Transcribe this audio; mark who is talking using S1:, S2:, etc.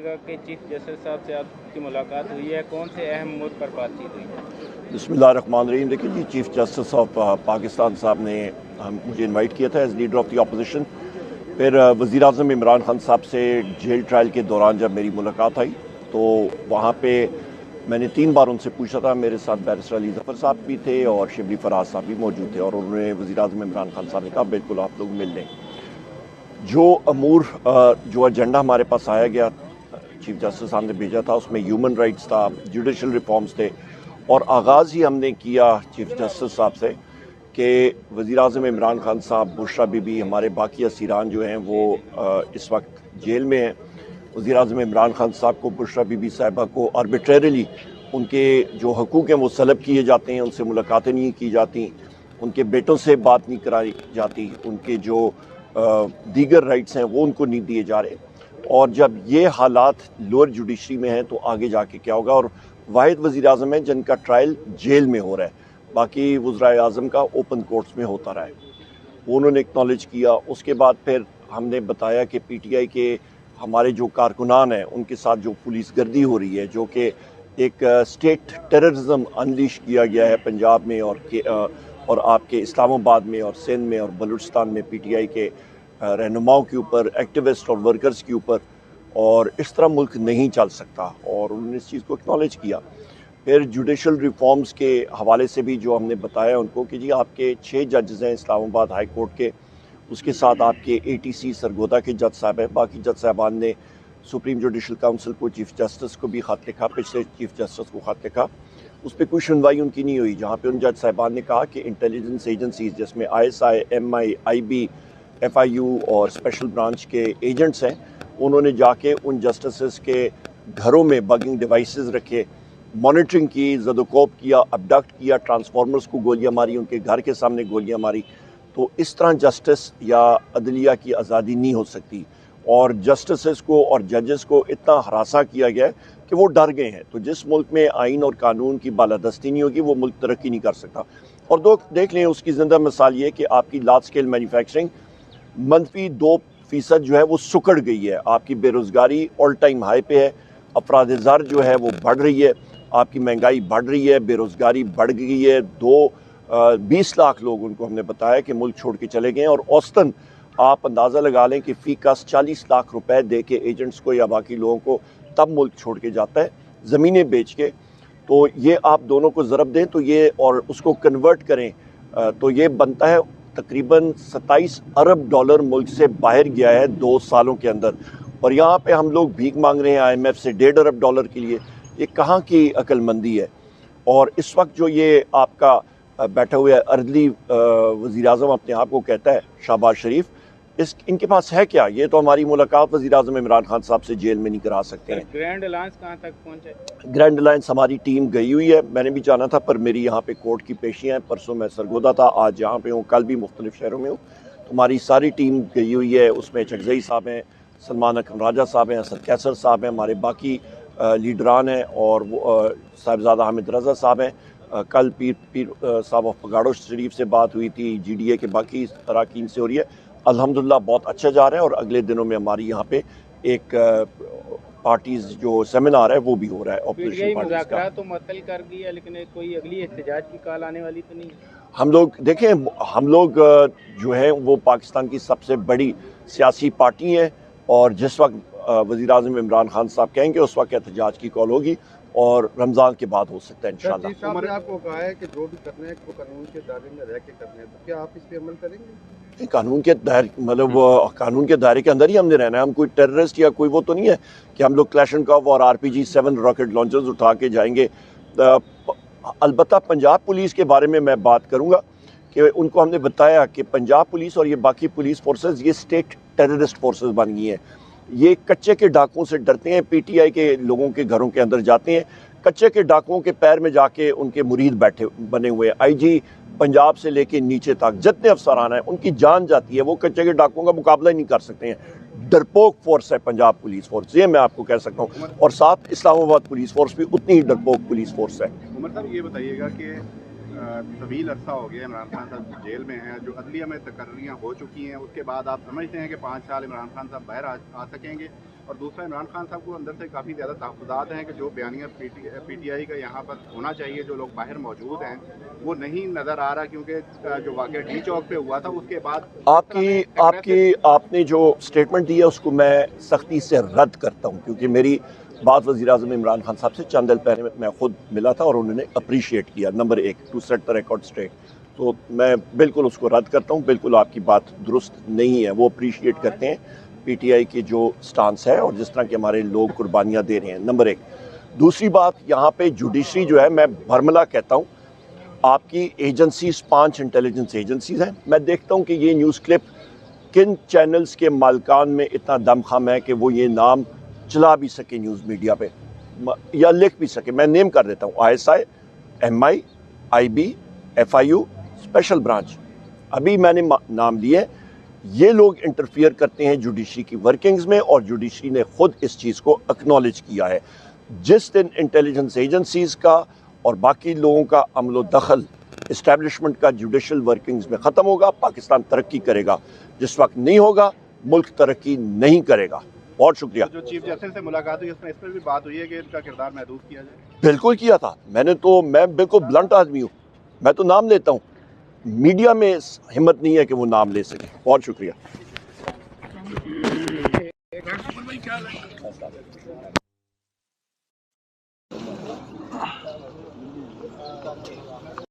S1: گا کہ chief justice صاحب سے آپ کی ملاقات ہوئی ہے، کون سے اہم امور پر بات چیت ہوئی ہے؟
S2: بسم اللہ الرحمن الرحیم۔ دیکھیے جی، چیف جسٹس آف پاکستان صاحب نے مجھے انوائٹ کیا تھا as leader of the opposition. پھر وزیر اعظم عمران خان صاحب سے جیل ٹرائل کے دوران جب میری ملاقات آئی تو وہاں پہ میں نے 3 بار ان سے پوچھا تھا۔ میرے ساتھ بیرسٹر علی ظفر صاحب بھی تھے اور شبلی فراز صاحب بھی موجود تھے، اور انہوں نے وزیر اعظم عمران خان صاحب نے کہا بالکل آپ لوگ مل لیں۔ جو امور جو ایجنڈا ہمارے پاس آیا گیا چیف جسٹس صاحب نے بھیجا تھا، اس میں ہیومن رائٹس تھا، جوڈیشل ریفارمز تھے، اور آغاز ہی ہم نے کیا چیف جسٹس صاحب سے کہ وزیر اعظم عمران خان صاحب، بشرا بی بی، ہمارے باقی اسیران جو ہیں وہ اس وقت جیل میں ہیں۔ وزیر اعظم عمران خان صاحب کو، بشرا بی بی صاحبہ کو آربیٹریرلی ان کے جو حقوق ہیں وہ سلب کیے جاتے ہیں، ان سے ملاقاتیں نہیں کی جاتی، ان کے بیٹوں سے بات نہیں کرائی جاتی، ان کے جو دیگر رائٹس ہیں وہ ان کو نہیں دیے جا رہے۔ اور جب یہ حالات لوور جوڈیشری میں ہیں تو آگے جا کے کیا ہوگا؟ اور واحد وزیر اعظم ہیں جن کا ٹرائل جیل میں ہو رہا ہے، باقی وزرائے اعظم کا اوپن کورٹس میں ہوتا رہا ہے۔ وہ انہوں نے اکنالج کیا۔ اس کے بعد پھر ہم نے بتایا کہ پی ٹی آئی کے ہمارے جو کارکنان ہیں ان کے ساتھ جو پولیس گردی ہو رہی ہے، جو کہ ایک اسٹیٹ ٹیررزم انلیش کیا گیا ہے پنجاب میں اور آپ کے اسلام آباد میں اور سندھ میں اور بلوچستان میں پی ٹی آئی کے رہنماؤں کے اوپر، ایکٹیوسٹ اور ورکرز کے اوپر، اور اس طرح ملک نہیں چل سکتا، اور انہوں نے اس چیز کو اکنالج کیا۔ پھر جوڈیشل ریفارمز کے حوالے سے بھی جو ہم نے بتایا ان کو کہ جی آپ کے 6 ججز ہیں اسلام آباد ہائی کورٹ کے، اس کے ساتھ آپ کے اے ٹی سی سرگودا کے جج صاحب ہیں، باقی جج صاحبان نے سپریم جوڈیشل کونسل کو، چیف جسٹس کو بھی خط لکھا، پچھلے چیف جسٹس کو خط لکھا، اس پہ کوئی سنوائی ان کی نہیں ہوئی، جہاں پہ ان جج صاحبان نے کہا کہ انٹیلیجنس ایجنسیز جس میں I S I, M I, I B, F I U اور اسپیشل برانچ کے ایجنٹس ہیں، انہوں نے جا کے ان جسٹسز کے گھروں میں بگنگ ڈیوائسز رکھے، مانیٹرنگ کی، زد و کوب کیا، ابڈکٹ کیا، ٹرانسفارمرز کو گولیاں ماری، ان کے گھر کے سامنے گولیاں ماری۔ تو اس طرح جسٹس یا عدلیہ کی آزادی نہیں ہو سکتی، اور جسٹسز کو اور ججز کو اتنا ہراساں کیا گیا ہے کہ وہ ڈر گئے ہیں۔ تو جس ملک میں آئین اور قانون کی بالادستی نہیں ہوگی وہ ملک ترقی نہیں کر سکتا۔ اور دیکھ لیں اس کی زندہ مثال یہ کہ آپ کی لارج اسکیل مینوفیکچرنگ -2% جو ہے وہ سکڑ گئی ہے، آپ کی بے روزگاری آل ٹائم ہائی پہ ہے، افراد زر جو ہے وہ بڑھ رہی ہے، آپ کی مہنگائی بڑھ رہی ہے، بے روزگاری بڑھ گئی ہے۔ 20 لاکھ لوگ ان کو ہم نے بتایا کہ ملک چھوڑ کے چلے گئے ہیں، اور اوسطاً آپ اندازہ لگا لیں کہ فی کس 40 لاکھ روپے دے کے ایجنٹس کو یا باقی لوگوں کو تب ملک چھوڑ کے جاتا ہے، زمینیں بیچ کے۔ تو یہ آپ دونوں کو ضرب دیں تو یہ اور اس کو کنورٹ کریں تو یہ بنتا ہے تقریباً 27 ارب ڈالر ملک سے باہر گیا ہے 2 سالوں کے اندر، اور یہاں پہ ہم لوگ بھیک مانگ رہے ہیں آئی ایم ایف سے 1.5 ارب ڈالر کے لیے۔ یہ کہاں کی عقل مندی ہے؟ اور اس وقت جو یہ آپ کا بیٹھا ہوا ہے ارلی وزیر اعظم اپنے آپ کو کہتا ہے شہباز شریف، ان کے پاس ہے کیا؟ یہ تو ہماری ملاقات وزیر اعظم عمران خان صاحب سے جیل میں نہیں کرا سکتے ہیں۔
S1: گرینڈ الائنس کہاں تک پہنچے؟
S2: گرینڈ الائنس ہماری ٹیم گئی ہوئی ہے، میں نے بھی جانا تھا پر میری یہاں پہ کورٹ کی پیشیاں ہیں، پرسوں میں سرگودا تھا، آج یہاں پہ ہوں، کل بھی مختلف شہروں میں ہوں۔ ہماری ساری ٹیم گئی ہوئی ہے، اس میں چکزئی صاحب ہیں، سلمان اکرم راجہ صاحب ہیں، اسد کیسر صاحب ہیں، ہمارے باقی لیڈران ہیں، اور صاحبزادہ حامد رضا صاحب ہیں۔ کل پیر صاحب آف پگاڑو شریف سے بات ہوئی تھی، جی ڈی اے کے باقی اراکین سے ہو رہی ہے۔ الحمدللہ بہت اچھا جا رہا ہے، اور اگلے دنوں میں ہماری یہاں پہ ایک پارٹیز جو سیمینار ہے وہ بھی ہو رہا ہے اپوزیشن پارٹیز کا۔
S1: مذاکرات تو معطل کر دی ہے، لیکن کوئی اگلی احتجاج کی کال آنے والی تو نہیں ہے؟
S2: ہم لوگ دیکھیں، ہم لوگ جو ہیں وہ پاکستان کی سب سے بڑی سیاسی پارٹی ہیں، اور جس وقت وزیر اعظم عمران خان صاحب کہیں گے اس وقت احتجاج کی کال ہوگی، اور رمضان کے بعد ہو سکتا ہے انشاءاللہ۔
S3: چیف صاحب نے آپ کو کہا ہے کہ جو بھی کرنا ہے وہ قانون کے دائرے میں رہ کے کرنا ہے، تو کیا آپ اس پہ عمل کریں گے؟
S2: قانون کے قانون کے دائرے کے اندر ہی ہم نے رہنا ہے۔ ہم کوئی ٹیررسٹ یا کوئی وہ تو نہیں ہے کہ ہم لوگ کلیشنکوف اور RPG 7 راکٹ لانچرز اٹھا کے جائیں گے۔ البتہ پنجاب پولیس کے بارے میں بات کروں گا کہ ان کو ہم نے بتایا کہ پنجاب پولیس اور یہ باقی پولیس فورسز یہ اسٹیٹ ٹیررسٹ فورسز بن گئی ہیں۔ یہ کچے کے ڈاکوؤں سے ڈرتے ہیں، PTI کے لوگوں کے گھروں کے اندر جاتے ہیں، کچے کے ڈاکوؤں کے پیر میں جا کے ان کے مرید بنے ہوئے ہیں۔ IG پنجاب سے لے کے نیچے تک جتنے افسران ہیں ان کی جان جاتی ہے، وہ کچے کے ڈاکوؤں کا مقابلہ ہی نہیں کر سکتے ہیں۔ ڈرپوک فورس ہے پنجاب پولیس فورس، یہ میں آپ کو کہہ سکتا ہوں، اور ساتھ اسلام آباد پولیس فورس بھی اتنی ہی ڈرپوک پولیس فورس ہے۔
S3: عمر صاحب یہ بتائیے گا کہ
S4: طویل عرصہ ہو گیا عمران خان صاحب جیل میں ہیں, جو عدلیہ میں تقرریاں ہو چکی ہیں, اس کے بعد آپ سمجھتے ہیں کہ 5 سال عمران خان صاحب باہر آ سکیں گے؟ اور دوسرا, عمران خان صاحب کو اندر سے کافی زیادہ تحفظات ہیں کہ جو بیانیہ پی ٹی آئی کا یہاں پر ہونا چاہیے, جو لوگ باہر موجود ہیں وہ نہیں نظر آ رہا, کیونکہ جو واقعہ ڈی چوک پہ ہوا تھا اس کے بعد
S2: آپ نے جو سٹیٹمنٹ دی ہے اس کو میں سختی سے رد کرتا ہوں, کیونکہ میری بات وزیر اعظم عمران خان صاحب سے چند دن پہلے میں خود ملا تھا اور انہوں نے اپریشیٹ کیا, number 1 to set the record straight. تو میں بالکل اس کو رد کرتا ہوں, بالکل آپ کی بات درست نہیں ہے. وہ اپریشیٹ کرتے ہیں پی ٹی آئی کی جو سٹانس ہے اور جس طرح کے ہمارے لوگ قربانیاں دے رہے ہیں, نمبر 1. دوسری بات, یہاں پہ جوڈیشری جو ہے, میں بھرملا کہتا ہوں, آپ کی ایجنسیز 5 انٹیلیجنس ایجنسیز ہیں. میں دیکھتا ہوں کہ یہ نیوز کلپ کن چینلز کے مالکان میں اتنا دم خم ہے کہ وہ یہ نام چلا بھی سکے نیوز میڈیا پہ یا لکھ بھی سکے. میں نیم کر دیتا ہوں, ISI, MI, IB, FIU, special branch, ابھی میں نے نام لیے. یہ لوگ انٹرفیئر کرتے ہیں جوڈیشری کی ورکنگز میں, اور جوڈیشری نے خود اس چیز کو اکنالج کیا ہے. جس دن انٹیلیجنس ایجنسیز کا اور باقی لوگوں کا عمل و دخل اسٹیبلشمنٹ کا جوڈیشل ورکنگز میں ختم ہوگا, پاکستان ترقی کرے گا. جس وقت نہیں ہوگا, ملک ترقی نہیں کرے گا. بہت شکریہ.
S4: جو چیف جسٹس سے ملاقات ہوئی اس پر بھی بات ہوئی ہے کہ ان کا کردار محدود کیا جائے.
S2: بالکل کیا تھا میں بالکل بلنٹ آدمی ہوں, میں تو نام لیتا ہوں. میڈیا میں ہمت نہیں ہے کہ وہ نام لے سکے. بہت شکریہ.